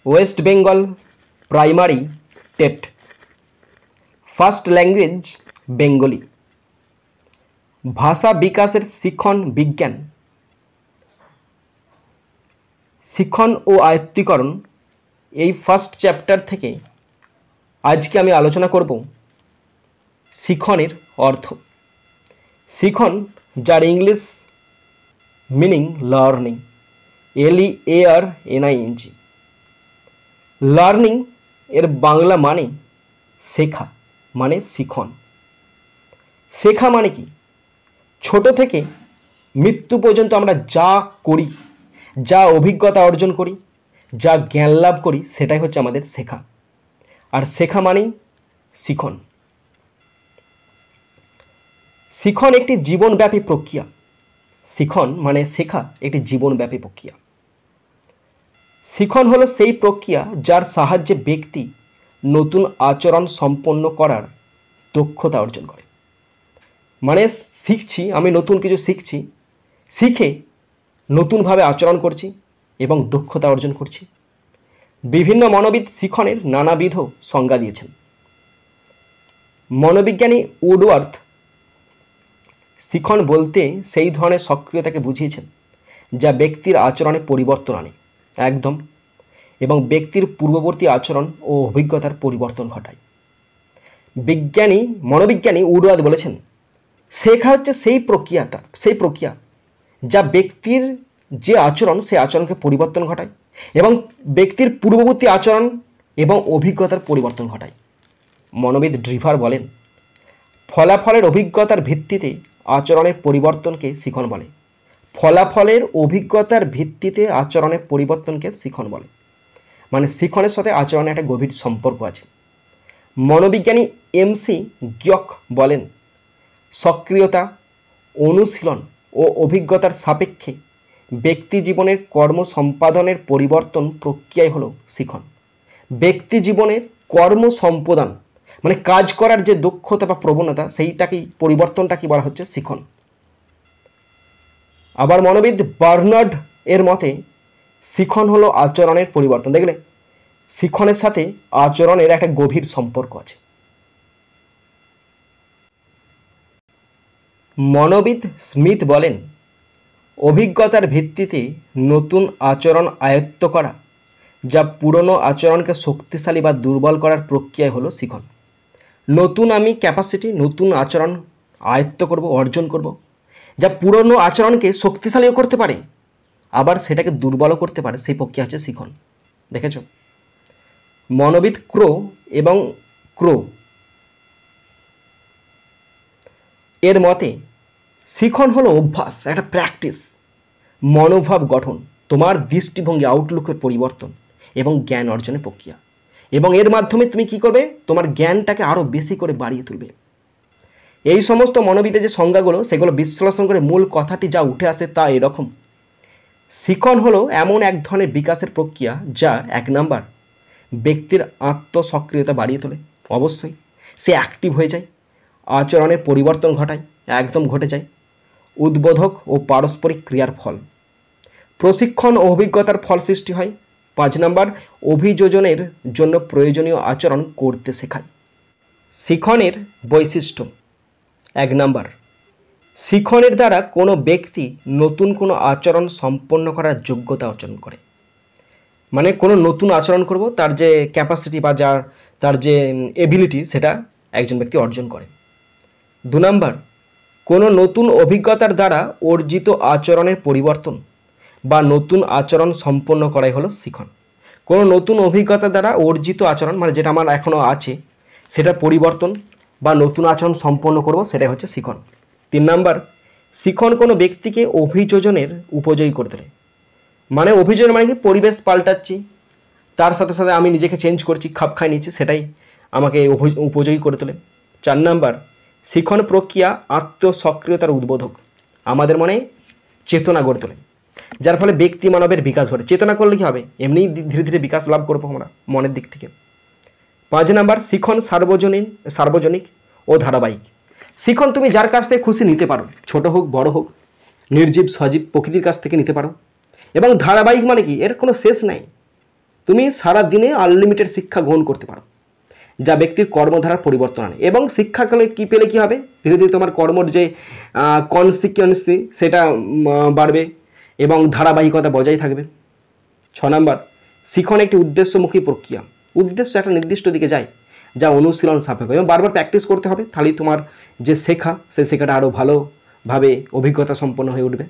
West Bengal primary TET. First language Bengali. ভাষা বিকাশের শিখন বিজ্ঞান, শিখন ও আয়ত্তীকরণ, এই ফার্স্ট চ্যাপ্টার থেকে আজকে আমি আলোচনা করব শিখনের অর্থ। শিখন, যার English meaning learning, LEARNING। Learning এর বাংলা মানে শেখা, মানে শিখন। শেখা মানে কি? ছোট থেকে মৃত্যু পর্যন্ত আমরা যা করি, যা অভিজ্ঞতা অর্জন করি, যা জ্ঞান লাভ করি, সেটাই হচ্ছে আমাদের শেখা। আর শেখা মানেই শিখন। শিখন একটি জীবনব্যাপী প্রক্রিয়া। শিখন মানে শেখা একটি জীবনব্যাপী প্রক্রিয়া। শিখন হলো সেই প্রক্রিয়া যার সাহায্যে ব্যক্তি নতুন আচরণ সম্পন্ন করার দক্ষতা অর্জন করে। মানে শিখছি, আমি নতুন কিছু শিখছি, শিখে নতুনভাবে আচরণ করছি এবং দক্ষতা অর্জন করছি। বিভিন্ন মনোবিদ শিখনের নানাবিধ সংজ্ঞা দিয়েছেন। মনোবিজ্ঞানী উডওয়ার্থ শিখন বলতে সেই ধরনের সক্রিয়তাকে বুঝিয়েছেন যা ব্যক্তির আচরণে পরিবর্তন আনে, একদম, এবং ব্যক্তির পূর্ববর্তী আচরণ ও অভিজ্ঞতার পরিবর্তন ঘটায়। মনোবিজ্ঞানী উডওয়ার্থ বলেছেন, শেখা হচ্ছে সেই প্রক্রিয়া যা ব্যক্তির যে আচরণ, সেই আচরণকে পরিবর্তন ঘটায় এবং ব্যক্তির পূর্ববর্তী আচরণ এবং অভিজ্ঞতার পরিবর্তন ঘটায়। মনোবিদ ড্রিভার বলেন, ফলাফলের অভিজ্ঞতার ভিত্তিতে আচরণের পরিবর্তনকে শিখন বলে। ফলাফলের অভিজ্ঞতার ভিত্তিতে আচরণের পরিবর্তনকে শিখন বলে। মানে শিখনের সাথে আচরণের একটা গভীর সম্পর্ক আছে। মনোবিজ্ঞানী MC গ্যক বলেন, সক্রিয়তা, অনুশীলন ও অভিজ্ঞতার সাপেক্ষে ব্যক্তি জীবনের কর্ম সম্পাদনের পরিবর্তন প্রক্রিয়াই হলো শিখন। ব্যক্তি জীবনের কর্ম সম্পাদন মানে কাজ করার যে দক্ষতা বা প্রবণতা, সেইটাকেই পরিবর্তনটাকে বলা হচ্ছে শিখন। আবার মনোবিদ বার্নার্ড এর মতে শিখন হলো আচরণের পরিবর্তন। দেখলে, শিখনের সাথে আচরণের একটা গভীর সম্পর্ক আছে। মনোবিদ স্মিথ বলেন, অভিজ্ঞতার ভিত্তিতে নতুন আচরণ আয়ত্ত করা, যা পুরনো আচরণকে শক্তিশালী বা দুর্বল করার প্রক্রিয়া হলো শিখন। নতুন আমি ক্যাপাসিটি, নতুন আচরণ আয়ত্ত করব, অর্জন করব, যা পুরনো আচরণকে শক্তিশালীও করতে পারে, আবার সেটাকে দুর্বলও করতে পারে, সেই প্রক্রিয়া হচ্ছে শিখন। দেখেছ? মনোবিদ ক্রো এর মতে শিখন হলো অভ্যাস, একটা প্র্যাকটিস, মনোভাব গঠন, তোমার দৃষ্টিভঙ্গি, আউটলুকের পরিবর্তন এবং জ্ঞান অর্জনের প্রক্রিয়া। এবং এর মাধ্যমে তুমি কি করবে? তোমার জ্ঞানটাকে আরো বেশি করে বাড়িয়ে তুলবে। এই সমস্ত মনোবিদের যে সংজ্ঞাগুলো, সেগুলো বিশ্লেষণ করে মূল কথাটি যা উঠে আসে তা এরকম। শিখন হলো এমন এক ধরনের বিকাশের প্রক্রিয়া যা 1 নাম্বার ব্যক্তির আত্মসক্রিয়তা বাড়িয়ে তোলে, অবশ্যই সে অ্যাক্টিভ হয়ে যায়, আচরণের পরিবর্তন ঘটায়, একদম ঘটে যায়, উদ্বোধক ও পারস্পরিক ক্রিয়ার ফল, প্রশিক্ষণ ও অভিজ্ঞতার ফল সৃষ্টি হয়। 5 নাম্বার অভিযোজনের জন্য প্রয়োজনীয় আচরণ করতে শেখায়। শিখনের বৈশিষ্ট্য। 1 নাম্বার, শিখনের দ্বারা কোনো ব্যক্তি নতুন কোনো আচরণ সম্পন্ন করার যোগ্যতা অর্জন করে। মানে কোনো নতুন আচরণ করব, তার যে ক্যাপাসিটি বা তার যে এবিলিটি, সেটা একজন ব্যক্তি অর্জন করে। 2 নাম্বার, কোনো নতুন অভিজ্ঞতার দ্বারা অর্জিত আচরণের পরিবর্তন বা নতুন আচরণ সম্পন্ন করাই হলো শিখন। কোনো নতুন অভিজ্ঞতা দ্বারা অর্জিত আচরণ, মানে যেটা আমার এখনো আছে, সেটা পরিবর্তন বা নতুন আচরণ সম্পন্ন করব, সেটাই হচ্ছে শিখন। 3 নাম্বার, শিখন কোনো ব্যক্তিকে অভিযোজনের উপযোগী করে তোলে। মানে অভিযোজন মানে কি? পরিবেশ পাল্টাচ্ছি, তার সাথে সাথে আমি নিজেকে চেঞ্জ করছি, খাপ খাই নিচ্ছি, সেটাই আমাকে উপযোগী করে তোলে। 4 নাম্বার, শিখন প্রক্রিয়া আত্মসক্রিয়তার উদ্বোধক, আমাদের মনে চেতনা গড়ে তোলে, যার ফলে ব্যক্তি মানবের বিকাশ ঘটে। চেতনা করলে কি হবে? এমনি ধীরে ধীরে বিকাশ লাভ করবো আমরা মনের দিক থেকে। 5 নাম্বার, শিখন সার্বজনিক ও ধারাবাহিক। শিখন তুমি যার কাছ থেকে খুশি নিতে পারো, ছোট হোক বড় হোক, নির্জীব সজীব প্রকৃতির কাছ থেকে নিতে পারো। এবং ধারাবাহিক মানে কি? এর কোনো শেষ নাই। তুমি সারা দিনে আনলিমিটেড শিক্ষা গ্রহণ করতে পারো, যা ব্যক্তির কর্মধারার পরিবর্তন আনে। এবং শিক্ষাকালে কি পেলে কি হবে, ধীরে ধীরে তোমার কর্মর যে কনসিকুয়েন্সি সেটা বাড়বে এবং ধারাবাহিকতা বজায় থাকবে। 6 নাম্বার, শিখন একটি উদ্দেশ্যমুখী প্রক্রিয়া। উদ্দেশ্য একটা নির্দিষ্ট দিকে যায়, যা অনুশীলন সাপেক্ষ এবং বারবার প্র্যাকটিস করতে হবে, তাহলেই তোমার যে শেখা সেই শেখাটা আরও ভালোভাবে অভিজ্ঞতা সম্পন্ন হয়ে উঠবে।